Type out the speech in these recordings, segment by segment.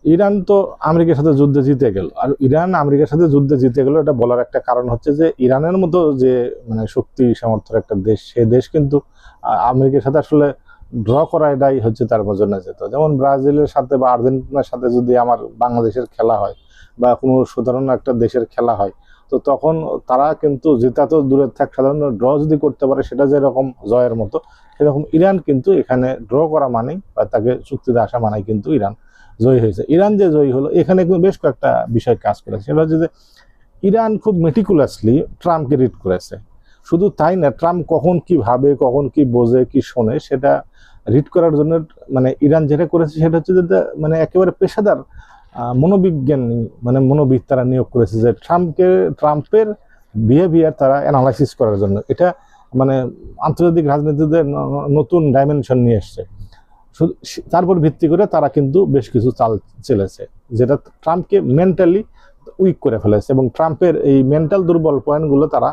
Iran তো আমেরিকার সাথে যুদ্ধে জিতে গেল, আর ইরান আমেরিকার সাথে যুদ্ধে জিতে গেল এটা বলার একটা কারণ হচ্ছে যে ইরানের মতো যে মানে শক্তি সামর্থ্যের একটা দেশ, সেই দেশ কিন্তু আমেরিকার সাথে আসলে ড্র করা এটাই হচ্ছে তার জন্য যেত। যেমন ব্রাজিলের সাথে বা আর্জেন্টিনার সাথে যদি আমার বাংলাদেশের খেলা হয় বা কোনো সাধারণ একটা দেশের খেলা হয়, তো তখন তারা কিন্তু জেতা তো দূরের থাক, সাধারণ ড্র যদি করতে পারে সেটা যেরকম জয়ের মতো, সেরকম ইরান কিন্তু এখানে ড্র করা মানেই বা তাকে চুক্তিতে আসা মানেই কিন্তু ইরান জয়ী হয়েছে। ইরান যে জয়ী হলো এখানে কিন্তু বেশ কয়েকটা বিষয় কাজ করেছে। সেটা হচ্ছে যে ইরান খুব মেটিকুলাসলি ট্রাম্পকে রিড করেছে। শুধু তাই না, ট্রাম্প কখন কি ভাবে, কখন কি বোঝে, কি শোনে, সেটা রিড করার জন্য মানে ইরান যেটা করেছে সেটা হচ্ছে যে মানে একেবারে পেশাদার মনোবিজ্ঞান মানে মনোবিদ তারা নিয়োগ করেছে যে ট্রাম্পের বিহেভিয়ার তারা অ্যানালাইসিস করার জন্য। এটা মানে আন্তর্জাতিক রাজনীতিতে নতুন ডাইমেনশন নিয়ে এসছে। তারপর ভিত্তি করে তারা কিন্তু বেশ কিছু চাল চেলেছে, যেটা ট্রাম্পকে মেন্টালি উইক করে ফেলেছে, এবং ট্রাম্পের এই মেন্টাল দুর্বল পয়েন্টগুলো তারা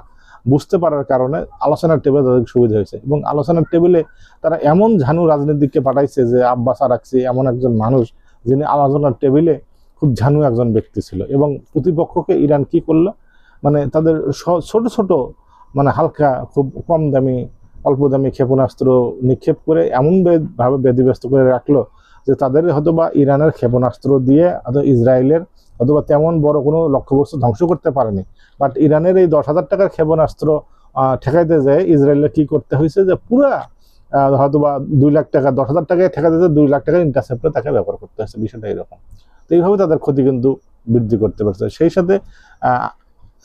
বুঝতে পারার কারণে আলোচনার টেবিলে তাদের সুবিধা হয়েছে। এবং আলোচনার টেবিলে তারা এমন ঝানু রাজনীতিককে পাঠাইছে যে আব্বাস আরাকচি এমন একজন মানুষ যিনি আলোচনার টেবিলে খুব ঝানু একজন ব্যক্তি ছিল। এবং প্রতিপক্ষকে ইরান কি করলো, মানে তাদের ছোট ছোট মানে হালকা খুব কম দামি অল্প দামি ক্ষেপণাস্ত্র নিক্ষেপ করে এমনভাবে ব্যতিব্যস্ত করে রাখলো যে তাদের হয়তোবা ইরানের ক্ষেপণাস্ত্র দিয়ে হয়তো ইসরায়েলের অথবা তেমন বড় কোনো লক্ষ্যবস্তু ধ্বংস করতে পারেনি। বাট ইরানের এই 10,000 টাকার ক্ষেপণাস্ত্র ঠেকাইতে যায় ইসরায়েলের কি করতে হয়েছে যে পুরা হয়তোবা 2 লাখ টাকা, 10,000 টাকায় ঠেকাতে যায় 2 লাখ টাকার ইন্টারসেপ্টর তাকে ব্যবহার করতে হয়েছে। বিষয়টা এরকম। তো এইভাবে তাদের ক্ষতি কিন্তু বৃদ্ধি করতে পারছে। সেই সাথে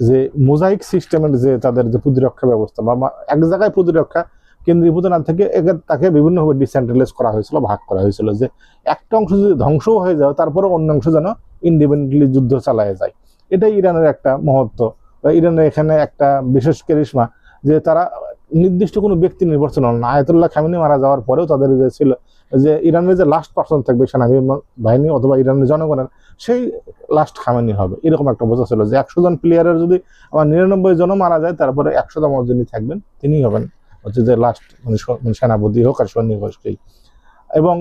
যে মোজাইক সিস্টেমের যে তাদের যে প্রতিরক্ষা ব্যবস্থা বা এক জায়গায় প্রতিরক্ষা কেন্দ্রীভূত না থেকে তাকে বিভিন্নভাবে ডিসেন্ট্রালাইজ করা হয়েছিল, ভাগ করা হয়েছিল, যে একটা অংশ যদি ধ্বংসও হয়ে যায় তারপরে অন্য অংশ যেন ইন্ডিপেন্ডেন্টলি যুদ্ধ চালায় যায়। এটাই ইরানের একটা মহত্ব বা ইরানের এখানে একটা বিশেষ ক্যারিশমা যে তারা নির্দিষ্ট কোনো ব্যক্তি নির্বাচন হন না। আয়াতুল্লাহ খামেনি মারা যাওয়ার পরেও তাদের যে ছিল যে ইরানের যে লাস্ট পার্সন থাকবে সেনাবাহিনী অথবা ইরানের জনগণের, সেই লাস্ট খামেনি হবে, এরকম একটা বোঝা ছিল যে 100 জন প্লেয়ারের যদি আমার 99 জন মারা যায় তারপরে 100তম যিনি থাকবেন তিনিই হবেন হচ্ছে যে লাস্ট মানে সেনাপতি হোক আর সৈনিক হোক সেই। এবং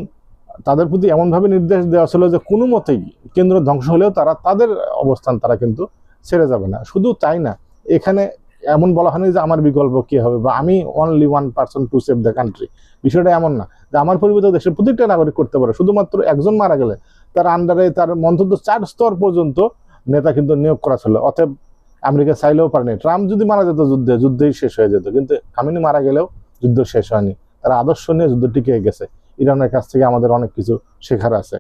তাদের প্রতি এমনভাবে নির্দেশ দেওয়া ছিল যে কোনো মতেই কেন্দ্র ধ্বংস হলেও তারা তাদের অবস্থান তারা কিন্তু ছেড়ে যাবে না। শুধু তাই না, এখানে এমন বলা হয়নি যে আমার বিকল্প কি হবে বা আমি only one person to save the country. বিষয়টা এমন না যে আমার পরিবর্তে দেশের প্রত্যেকটা নাগরিক করতে পারে। শুধুমাত্র একজন মারা গেলে তার আন্ডারে তার অন্তত 4 স্তর পর্যন্ত নেতা কিন্তু নিয়োগ করা ছিল। অতএব আমেরিকা চাইলেও পারেনি। ট্রাম্প যদি মারা যেত যুদ্ধেই শেষ হয়ে যেত, কিন্তু খামেনি মারা গেলেও যুদ্ধ শেষ হয়নি। তারা আদর্শ নিয়ে যুদ্ধ টিকে গেছে। ইরানের কাছ থেকে আমাদের অনেক কিছু শেখার আছে।